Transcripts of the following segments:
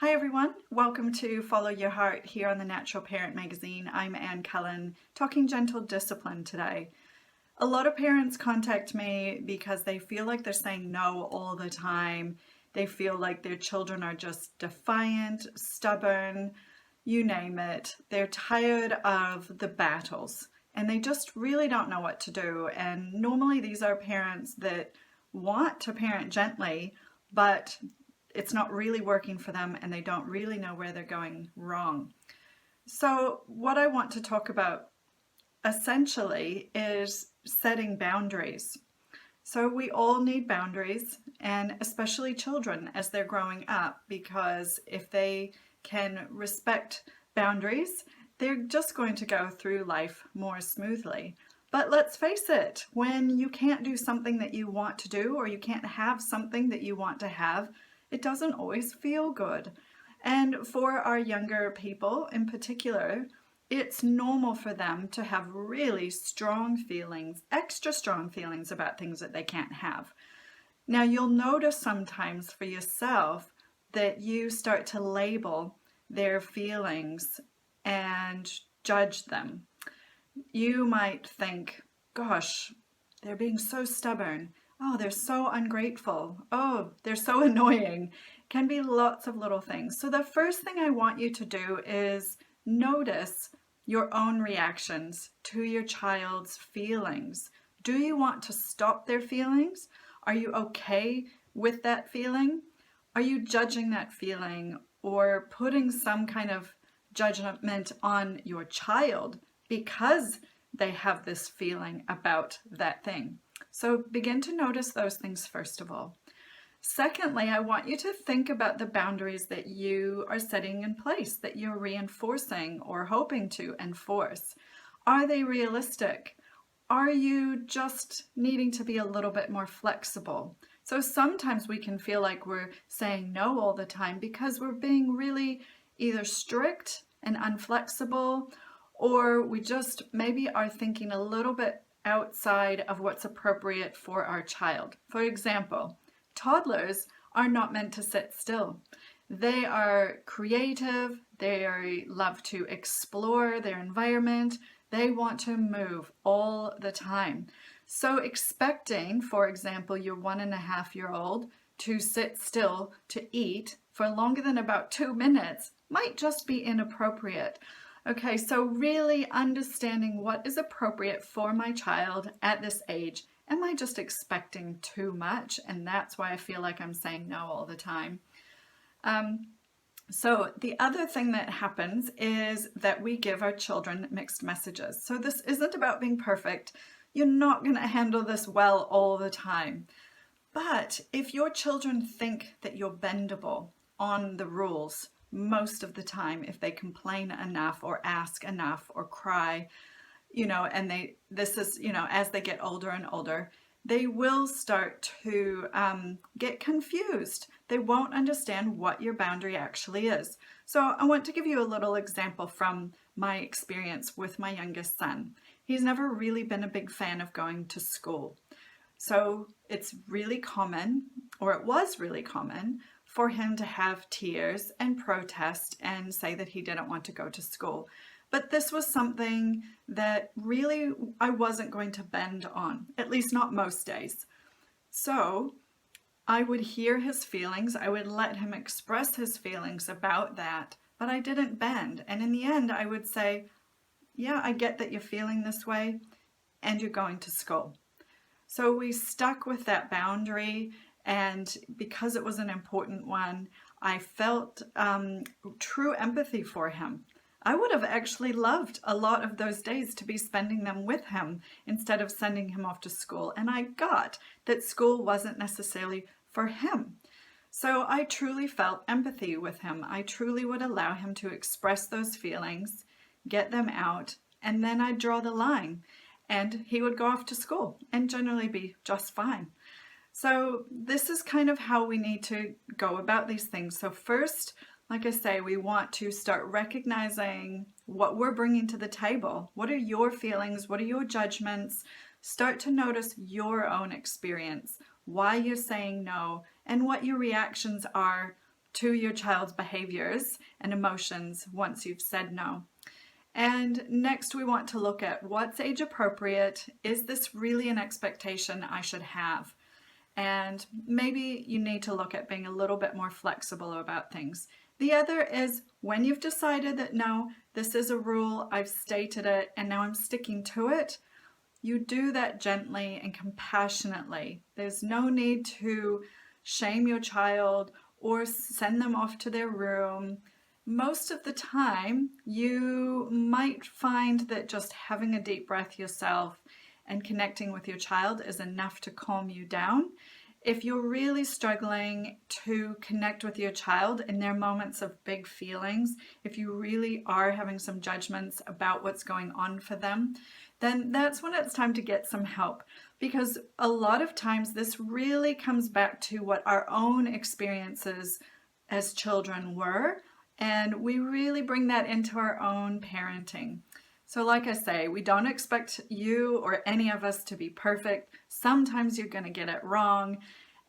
Hi everyone, welcome to Follow Your Heart here on the Natural Parent Magazine. I'm Cullen, talking gentle discipline today. A lot of parents contact me because they feel like they're saying no all the time. They feel like their children are just defiant, stubborn, you name it. They're tired of the battles and they just really don't know what to do. And normally these are parents that want to parent gently, but it's not really working for them and they don't really know where they're going wrong. So what I want to talk about essentially is setting boundaries. So we all need boundaries, and especially children as they're growing up, because if they can respect boundaries, they're just going to go through life more smoothly. But let's face it, when you can't do something that you want to do, or you can't have something that you want to have, it doesn't always feel good. And for our younger people in particular, it's normal for them to have really strong feelings, extra strong feelings about things that they can't have. Now, you'll notice sometimes for yourself that you start to label their feelings and judge them. You might think, gosh, they're being so stubborn. Oh, they're so ungrateful. Oh, they're so annoying. Can be lots of little things. So the first thing I want you to do is notice your own reactions to your child's feelings. Do you want to stop their feelings? Are you okay with that feeling? Are you judging that feeling or putting some kind of judgment on your child because they have this feeling about that thing? So begin to notice those things first of all. Secondly, I want you to think about the boundaries that you are setting in place, that you're reinforcing or hoping to enforce. Are they realistic? Are you just needing to be a little bit more flexible? So sometimes we can feel like we're saying no all the time because we're being really either strict and unflexible, or we just maybe are thinking a little bit outside of what's appropriate for our child. For example, toddlers are not meant to sit still. They are creative, they love to explore their environment, they want to move all the time. So expecting, for example, your 1.5-year-old to sit still to eat for longer than about 2 minutes might just be inappropriate. Okay, so really understanding what is appropriate for my child at this age. Am I just expecting too much? And that's why I feel like I'm saying no all the time. So the other thing that happens is that we give our children mixed messages. So this isn't about being perfect. You're not going to handle this well all the time. But if your children think that you're bendable on the rules most of the time, if they complain enough or ask enough or cry, and this is, as they get older and older, they will start to get confused. They won't understand what your boundary actually is. So I want to give you a little example from my experience with my youngest son. He's never really been a big fan of going to school. So it's really common, or it was really common, for him to have tears and protest and say that he didn't want to go to school. But this was something that really I wasn't going to bend on, at least not most days. So I would hear his feelings, I would let him express his feelings about that, but I didn't bend. And in the end, I would say, yeah, I get that you're feeling this way and you're going to school. So we stuck with that boundary, and because it was an important one, I felt true empathy for him. I would have actually loved a lot of those days to be spending them with him instead of sending him off to school. And I got that school wasn't necessarily for him. So I truly felt empathy with him. I truly would allow him to express those feelings, get them out, and then I'd draw the line. And he would go off to school and generally be just fine. So this is kind of how we need to go about these things. So first, like I say, we want to start recognizing what we're bringing to the table. What are your feelings? What are your judgments? Start to notice your own experience, why you're saying no, and what your reactions are to your child's behaviors and emotions once you've said no. And next we want to look at what's age appropriate. Is this really an expectation I should have? And maybe you need to look at being a little bit more flexible about things. The other is when you've decided that no, this is a rule, I've stated it, and now I'm sticking to it, you do that gently and compassionately. There's no need to shame your child or send them off to their room. Most of the time, you might find that just having a deep breath yourself and connecting with your child is enough to calm you down. If you're really struggling to connect with your child in their moments of big feelings, if you really are having some judgments about what's going on for them, then that's when it's time to get some help. Because a lot of times this really comes back to what our own experiences as children were, and we really bring that into our own parenting. So like I say, we don't expect you or any of us to be perfect. Sometimes you're going to get it wrong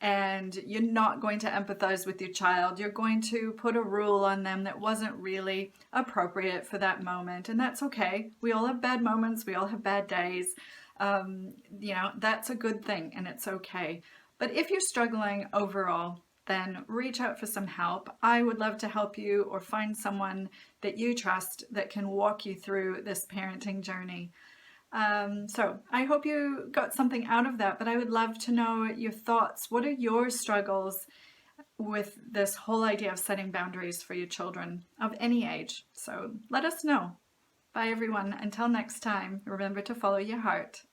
and you're not going to empathize with your child. You're going to put a rule on them that wasn't really appropriate for that moment, and that's okay. We all have bad moments. We all have bad days. That's a good thing and it's okay. But if you're struggling overall, then reach out for some help. I would love to help you or find someone that you trust that can walk you through this parenting journey. So I hope you got something out of that, but I would love to know your thoughts. What are your struggles with this whole idea of setting boundaries for your children of any age? So let us know. Bye everyone. Until next time, remember to follow your heart.